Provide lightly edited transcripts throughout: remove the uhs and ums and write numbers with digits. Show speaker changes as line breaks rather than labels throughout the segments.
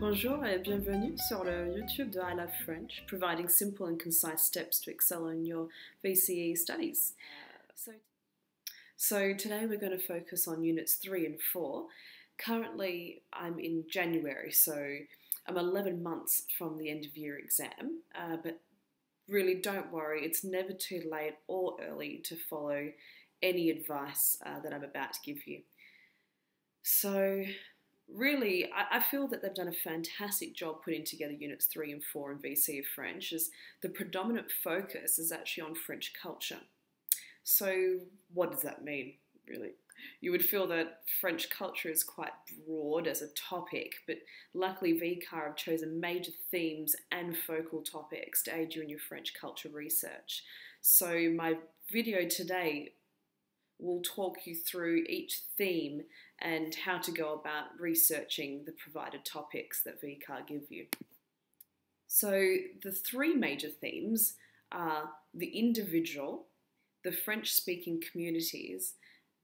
Bonjour et bienvenue sur le YouTube de I Love French, providing simple and concise steps to excel in your VCE studies. So today we're going to focus on Units 3 and 4. Currently I'm in January, so I'm 11 months from the end of year exam, but really don't worry, it's never too late or early to follow any advice that I'm about to give you. So really, I feel that they've done a fantastic job putting together Units 3 and 4 in VCE French, as the predominant focus is actually on French culture. So what does that mean, really? You would feel that French culture is quite broad as a topic, but luckily VCAA have chosen major themes and focal topics to aid you in your French culture research. So my video today will talk you through each theme and how to go about researching the provided topics that VCAA give you. So the three major themes are the individual, the French-speaking communities,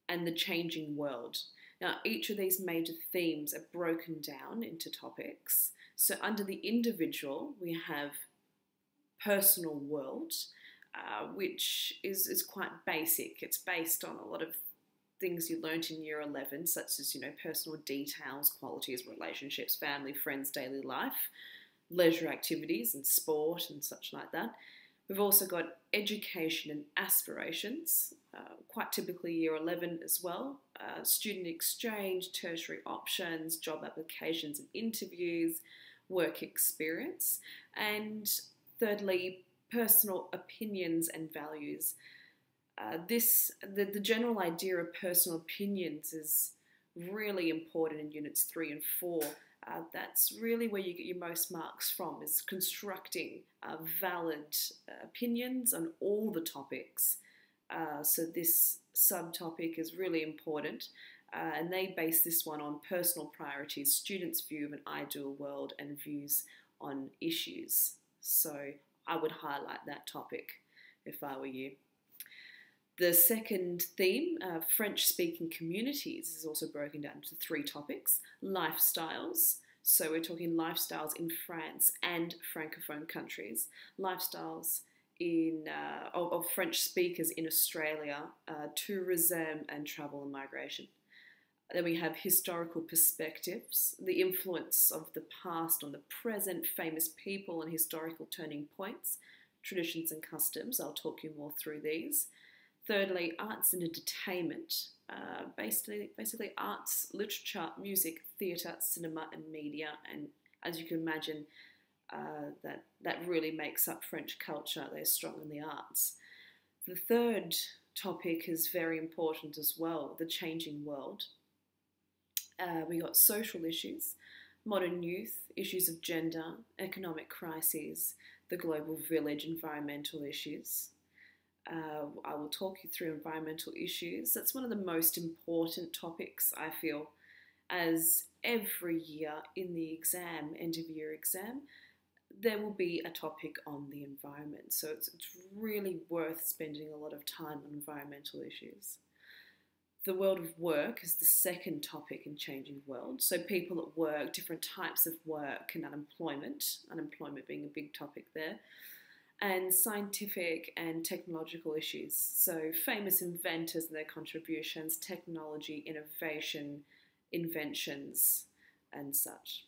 and the changing world. Now, each of these major themes are broken down into topics. So under the individual, we have personal world, which is quite basic. It's based on a lot of things you learnt in year 11, such as, personal details, qualities, relationships, family, friends, daily life, leisure activities and sport and such like that. We've also got education and aspirations, quite typically year 11 as well, student exchange, tertiary options, job applications and interviews, work experience, and thirdly, personal opinions and values. The general idea of personal opinions is really important in Units 3 and 4. That's really where you get your most marks from, is constructing valid opinions on all the topics. So this subtopic is really important, and they base this one on personal priorities, students' view of an ideal world, and views on issues. So I would highlight that topic if I were you. The second theme, French-speaking communities, is also broken down into three topics. Lifestyles, so we're talking lifestyles in France and Francophone countries. Lifestyles of French speakers in Australia, tourism and travel and migration. Then we have historical perspectives, the influence of the past on the present, famous people and historical turning points, traditions and customs. I'll talk you more through these. Thirdly, arts and entertainment, basically arts, literature, music, theatre, cinema and media. And as you can imagine, that really makes up French culture. They're strong in the arts. The third topic is very important as well, the changing world. We got social issues, modern youth, issues of gender, economic crises, the global village, environmental issues. I will talk you through environmental issues. That's one of the most important topics, I feel, as every year in the exam, end of year exam, there will be a topic on the environment. So it's really worth spending a lot of time on environmental issues. The world of work is the second topic in Changing World. So people at work, different types of work, and unemployment being a big topic there. And scientific and technological issues. So famous inventors and their contributions, technology, innovation, inventions, and such.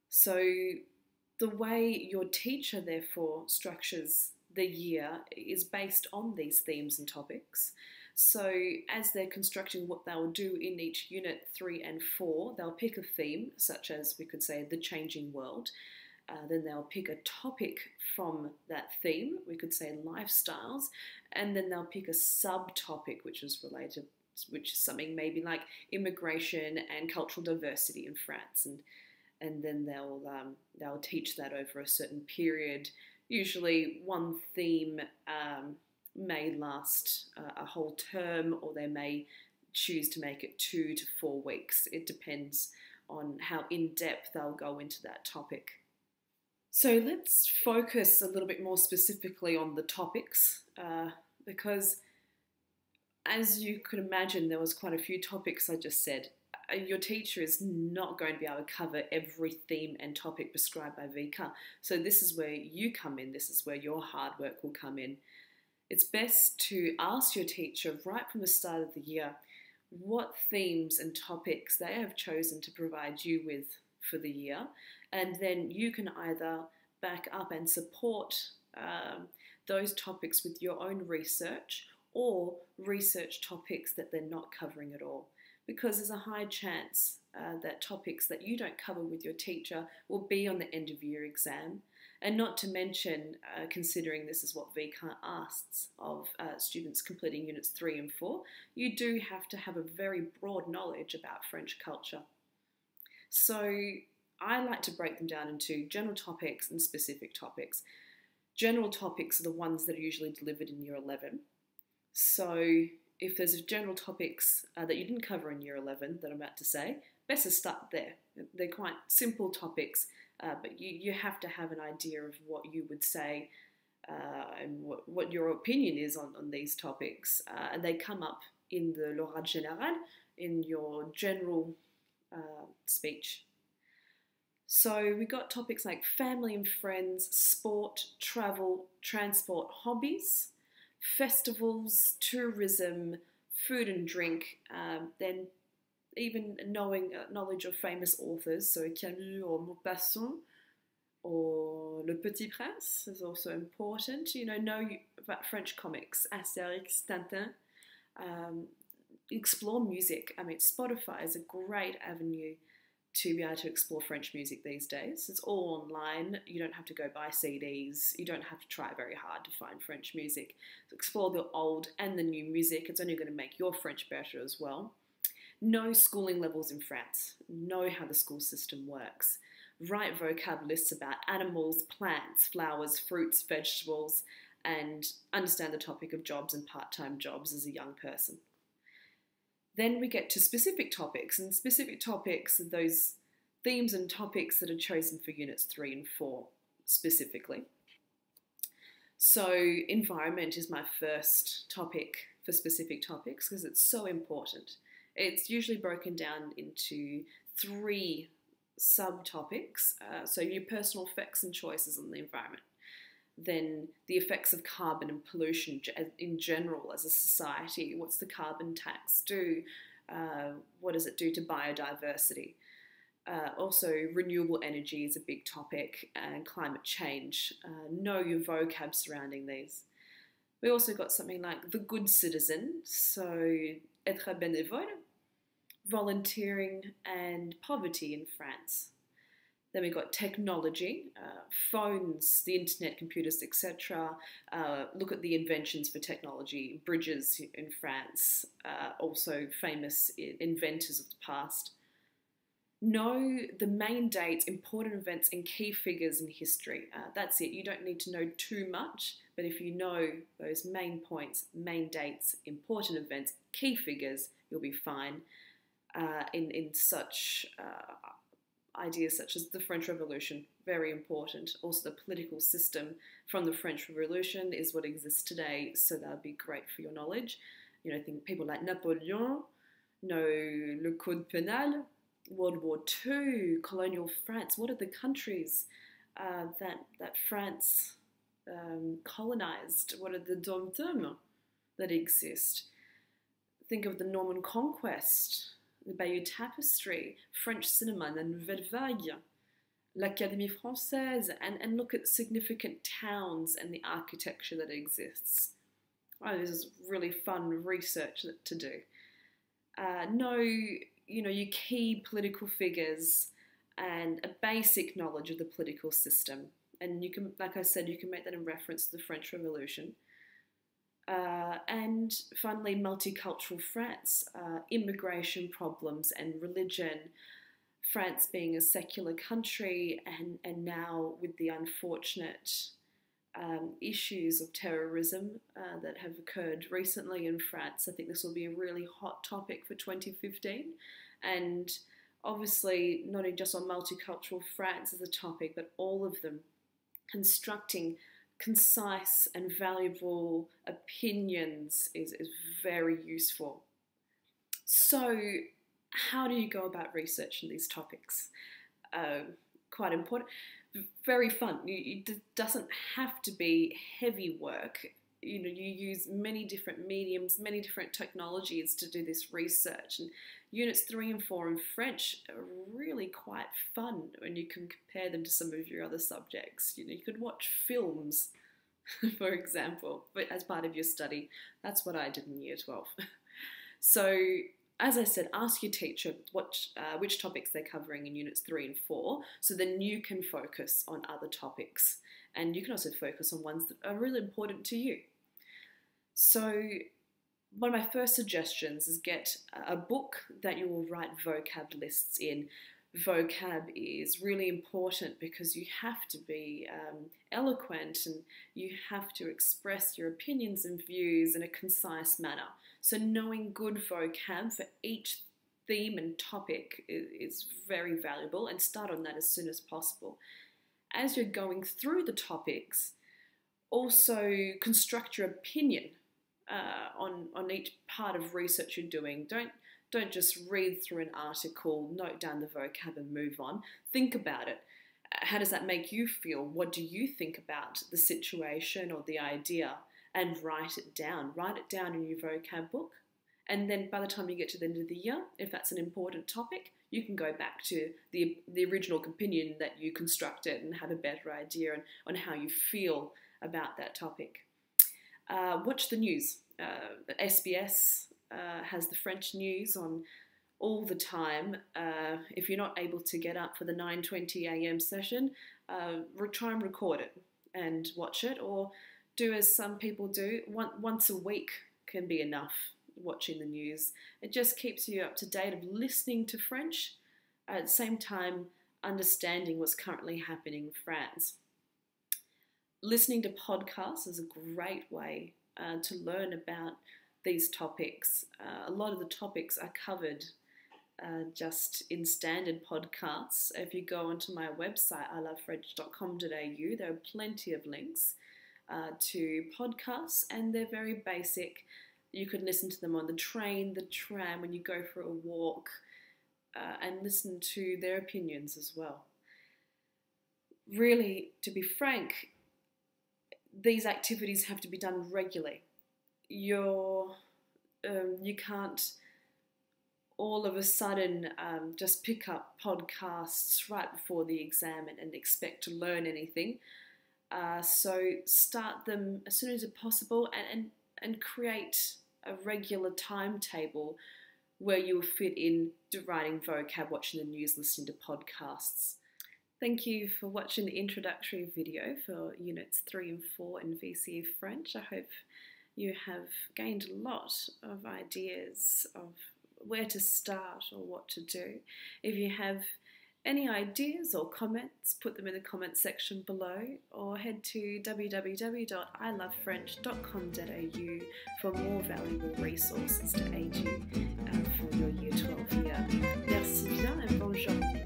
So the way your teacher, therefore, structures the year is based on these themes and topics. So as they're constructing what they'll do in each Unit 3 and 4, they'll pick a theme, such as we could say the changing world. Then they'll pick a topic from that theme, we could say lifestyles, and then they'll pick a subtopic which is related, which is something maybe like immigration and cultural diversity in France, and then they'll teach that over a certain period. Usually one theme may last a whole term, or they may choose to make it 2 to 4 weeks. It depends on how in-depth they'll go into that topic. So let's focus a little bit more specifically on the topics, because as you could imagine, there was quite a few topics I just said. your teacher is not going to be able to cover every theme and topic prescribed by VCAA. So this is where you come in. This is where your hard work will come in. It's best to ask your teacher right from the start of the year what themes and topics they have chosen to provide you with for the year, and then you can either back up and support those topics with your own research, or research topics that they're not covering at all, because there's a high chance that topics that you don't cover with your teacher will be on the end of year exam. And not to mention, considering this is what VCAA asks of students completing units 3 and 4, you do have to have a very broad knowledge about French culture. So I like to break them down into general topics and specific topics. General topics are the ones that are usually delivered in year 11. So if there's general topics that you didn't cover in year 11 that I'm about to say, best to start there. They're quite simple topics, but you have to have an idea of what you would say and what your opinion is on these topics. And they come up in the l'oral général, in your general speech. So we got topics like family and friends, sport, travel, transport, hobbies, festivals, tourism, food and drink, then even knowledge of famous authors, so Camus or Maupassant or Le Petit Prince is also important. Know about French comics, Astérix, Tintin. Explore music. I mean, Spotify is a great avenue to be able to explore French music these days. It's all online. You don't have to go buy CDs. You don't have to try very hard to find French music. So explore the old and the new music. It's only going to make your French better as well. Know schooling levels in France. Know how the school system works. Write vocab lists about animals, plants, flowers, fruits, vegetables, and understand the topic of jobs and part-time jobs as a young person. Then we get to specific topics, and specific topics are those themes and topics that are chosen for units 3 and 4 specifically. So environment is my first topic for specific topics because it's so important. It's usually broken down into 3 subtopics. So your personal effects and choices on the environment. Then the effects of carbon and pollution in general as a society. What's the carbon tax do? What does it do to biodiversity? Also, renewable energy is a big topic, and climate change. Know your vocab surrounding these. We also got something like the good citizen, so être bénévole, volunteering, and poverty in France. Then we got technology, phones, the internet, computers, etc. Look at the inventions for technology, bridges in France, also famous inventors of the past. Know the main dates, important events, and key figures in history. That's it. You don't need to know too much, but if you know those main points, main dates, important events, key figures, you'll be fine in such ideas such as the French Revolution, very important. Also the political system from the French Revolution is what exists today, so that would be great for your knowledge. Think people like Napoleon, know le Code Penal, World War II, colonial France. What are the countries that France colonized? What are the dom-toms that exist? Think of the Norman Conquest, the Bayeux Tapestry, French cinema, the Nouvelle Vague, l'Académie Française, and look at significant towns and the architecture that exists. Oh, this is really fun research to do. Know, your key political figures and a basic knowledge of the political system. And you can, like I said, you can make that in reference to the French Revolution. And finally, multicultural France, immigration problems and religion, France being a secular country, and now with the unfortunate issues of terrorism that have occurred recently in France. I think this will be a really hot topic for 2015. And obviously, not just on multicultural France as a topic, but all of them, constructing concise and valuable opinions is very useful. So how do you go about researching these topics? Quite important. Very fun. It doesn't have to be heavy work. You use many different mediums, many different technologies to do this research. And units 3 and 4 in French are really quite fun when you can compare them to some of your other subjects. You could watch films, for example, but as part of your study. That's what I did in year 12. So, as I said, ask your teacher which topics they're covering in units 3 and 4, so then you can focus on other topics. And you can also focus on ones that are really important to you. So one of my first suggestions is get a book that you will write vocab lists in. Vocab is really important because you have to be eloquent and you have to express your opinions and views in a concise manner. So knowing good vocab for each theme and topic is very valuable, and start on that as soon as possible. As you're going through the topics, also construct your opinion on each part of research you're doing. Don't just read through an article, note down the vocab and move on. Think about it. How does that make you feel? What do you think about the situation or the idea? And write it down. Write it down in your vocab book. And then by the time you get to the end of the year, if that's an important topic, you can go back to the original opinion that you constructed and have a better idea on how you feel about that topic. Watch the news. SBS has the French news on all the time. If you're not able to get up for the 9:20 a.m. session, try and record it and watch it, or do as some people do, once a week can be enough, watching the news. It just keeps you up to date of listening to French, at the same time understanding what's currently happening in France. Listening to podcasts is a great way to learn about these topics. A lot of the topics are covered just in standard podcasts. If you go onto my website, ilovefrench.com.au, there are plenty of links to podcasts, and they're very basic. You could listen to them on the train, the tram, when you go for a walk, and listen to their opinions as well. Really, to be frank, these activities have to be done regularly. You can't all of a sudden just pick up podcasts right before the exam and expect to learn anything. So start them as soon as possible, and create a regular timetable where you'll fit in to writing vocab, watching the news, listening to podcasts. Thank you for watching the introductory video for Units 3 and 4 in VCE French. I hope you have gained a lot of ideas of where to start or what to do. If you have any ideas or comments, put them in the comment section below, or head to www.ilovefrench.com.au for more valuable resources to aid you for your Year 12 year. Merci bien et bonne journée.